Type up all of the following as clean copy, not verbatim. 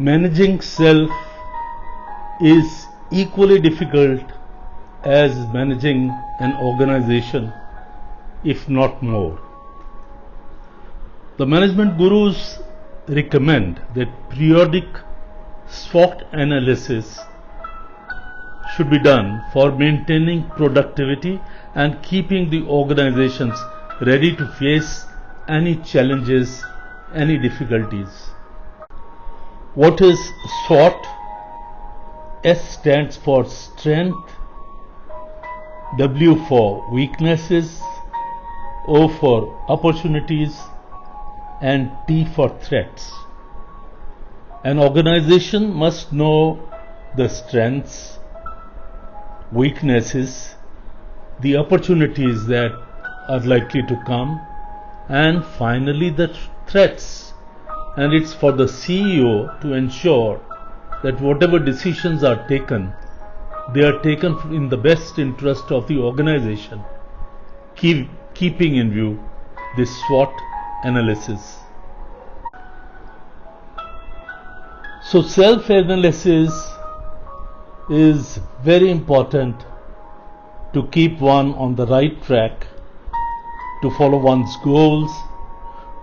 Managing self is equally difficult as managing an organization, if not more. The management gurus recommend that periodic SWOT analysis should be done for maintaining productivity and keeping the organizations ready to face any challenges, any difficulties. What is SWOT? S stands for strength, W for weaknesses, O for opportunities, and T for threats. An organization must know the strengths, weaknesses, the opportunities that are likely to come, and finally the threats. And it's for the CEO to ensure that whatever decisions are taken, they are taken in the best interest of the organization, keeping in view this SWOT analysis. So self-analysis is very important to keep one on the right track, to follow one's goals,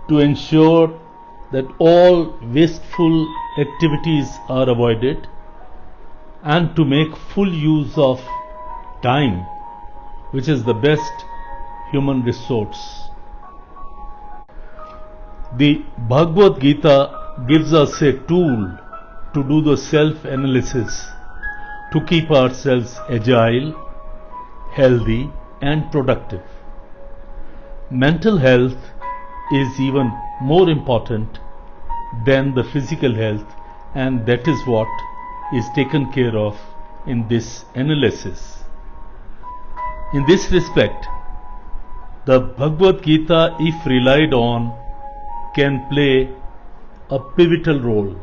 to ensure that all wasteful activities are avoided, and to make full use of time, which is the best human resource. The Bhagavad Gita gives us a tool to do the self-analysis, to keep ourselves agile, healthy, and productive. Mental health is even more important than the physical health, and that is what is taken care of in this analysis. In this respect, the Bhagavad Gita, if relied on, can play a pivotal role.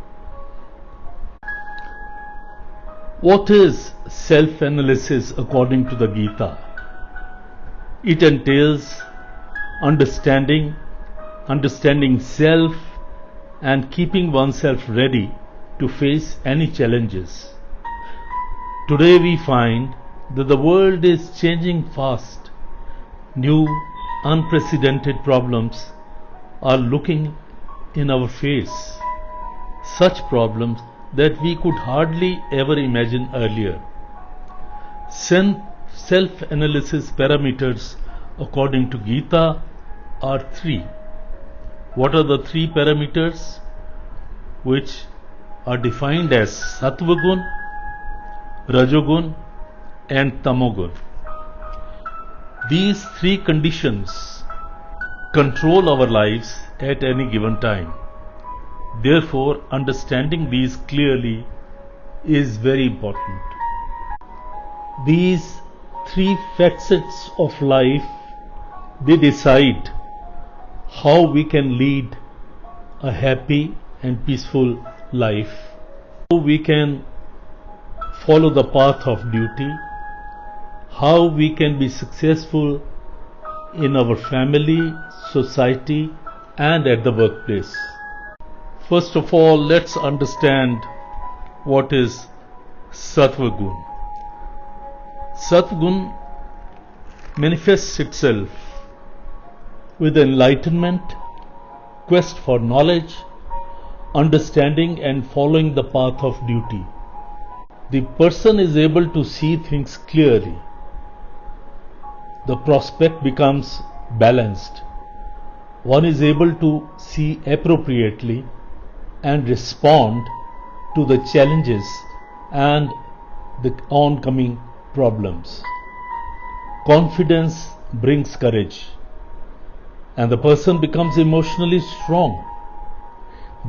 What is self-analysis according to the Gita? It entails understanding self and keeping oneself ready to face any challenges. Today we find that the world is changing fast. New, unprecedented problems are looking in our face. Such problems that we could hardly ever imagine earlier. Self-analysis parameters according to Gita are 3. What are the 3 parameters? Which are defined as Sattva-gun, Rajogun, and Tamogun. These 3 conditions control our lives at any given time. Therefore, understanding these clearly is very important. These 3 facets of life, they decide how we can lead a happy and peaceful life, how we can follow the path of duty, how we can be successful in our family, society, and at the workplace. First of all, let's understand what is Sattva-gun. Sattva-gun manifests itself with enlightenment, quest for knowledge, understanding, and following the path of duty. The person is able to see things clearly. The prospect becomes balanced. One is able to see appropriately and respond to the challenges and the oncoming problems. Confidence brings courage, and the person becomes emotionally strong.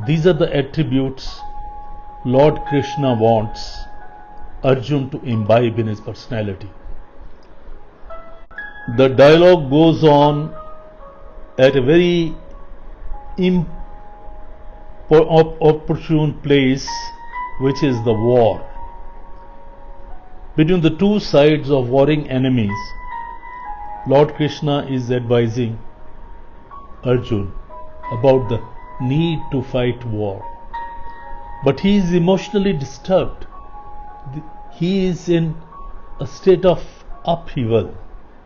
These are the attributes Lord Krishna wants Arjun to imbibe in his personality. The dialogue goes on at a very opportune place, which is the war. Between the two sides of warring enemies, Lord Krishna is advising Arjun about the need to fight war. but he is emotionally disturbed. He is in a state of upheaval,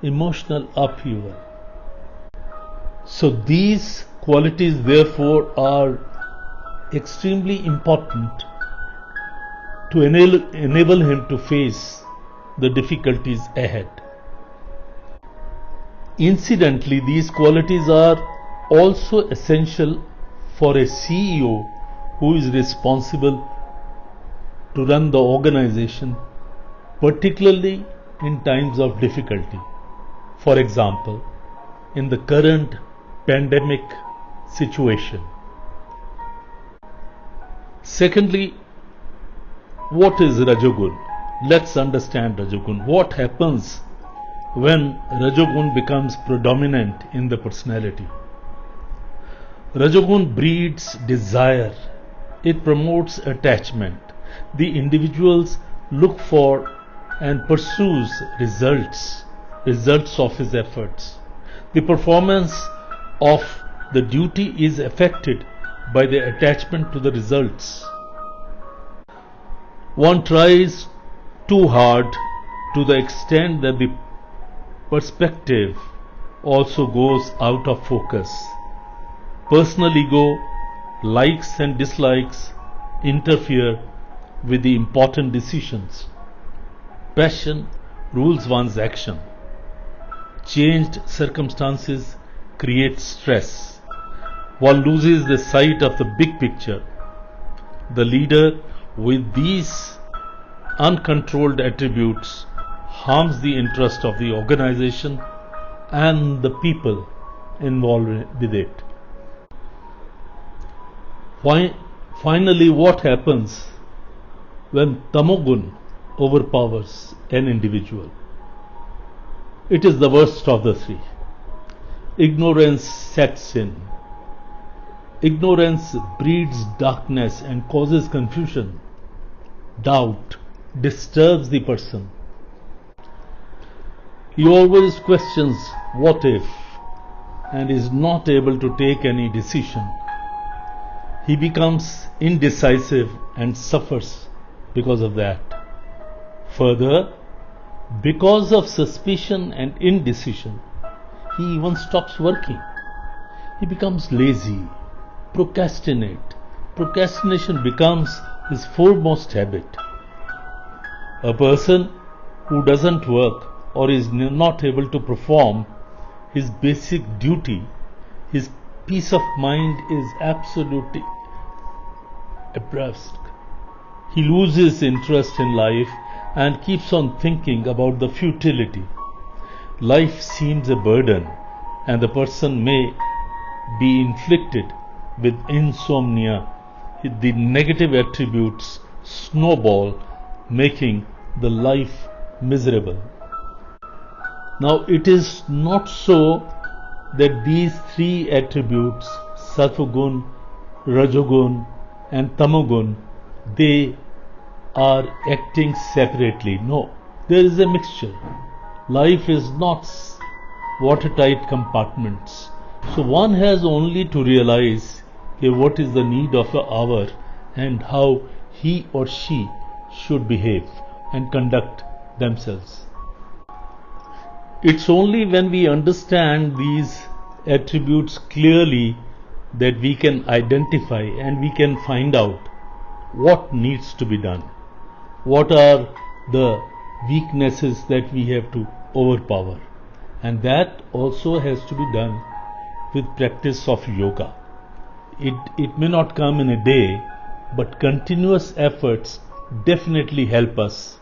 emotional upheaval. So these qualities therefore are extremely important to enable him to face the difficulties ahead. Incidentally, these qualities are also essential for a CEO who is responsible to run the organization, particularly in times of difficulty. For example, in the current pandemic situation. Secondly, what is Rajogun? Let's understand Rajogun. What happens when Rajogun becomes predominant in the personality? Rajogun breeds desire. It promotes attachment. The individuals look for and pursues results of his efforts. The performance of the duty is affected by the attachment to the results. One tries too hard to the extent that the perspective also goes out of focus. Personal ego, likes and dislikes interfere with the important decisions. Passion rules one's action. Changed circumstances create stress. One loses the sight of the big picture. The leader with these uncontrolled attributes harms the interest of the organization and the people involved with it. Finally, what happens when Tamogun overpowers an individual? It is the worst of the three. Ignorance sets in. Ignorance breeds darkness and causes confusion. Doubt disturbs the person. He always questions what if and is not able to take any decision. He becomes indecisive and suffers because of that. Further, because of suspicion and indecision, he even stops working. He becomes lazy, procrastinate. Procrastination becomes his foremost habit. A person who doesn't work or is not able to perform his basic duty, his peace of mind is absolutely abreast. He loses interest in life and keeps on thinking about the futility. Life seems a burden, and the person may be inflicted with insomnia. The negative attributes snowball, making the life miserable. Now, it is not so that these three attributes, Sattvagun, Rajogun and Tamogun, they are acting separately. No, there is a mixture. Life is not watertight compartments. So one has only to realize what is the need of the hour and how he or she should behave and conduct themselves. It's only when we understand these attributes clearly that we can identify and we can find out what needs to be done. What are the weaknesses that we have to overpower? And that also has to be done with practice of yoga. It may not come in a day, but continuous efforts definitely help us.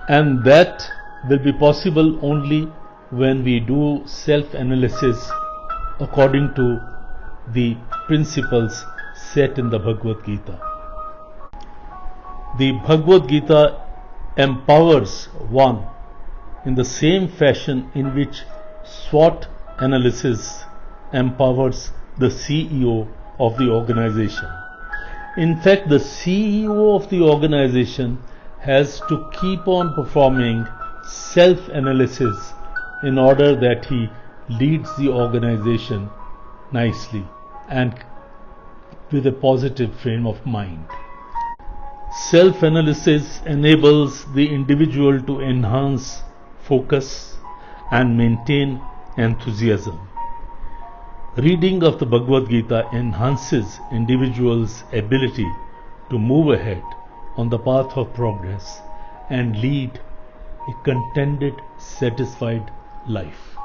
And that will be possible only when we do self-analysis according to the principles set in the Bhagavad Gita. The Bhagavad Gita empowers one in the same fashion in which SWOT analysis empowers the CEO of the organization. In fact, the CEO of the organization has to keep on performing self-analysis in order that he leads the organization nicely and with a positive frame of mind. Self-analysis enables the individual to enhance focus and maintain enthusiasm. Reading of the Bhagavad Gita enhances individuals' ability to move ahead on the path of progress and lead a contented, satisfied life.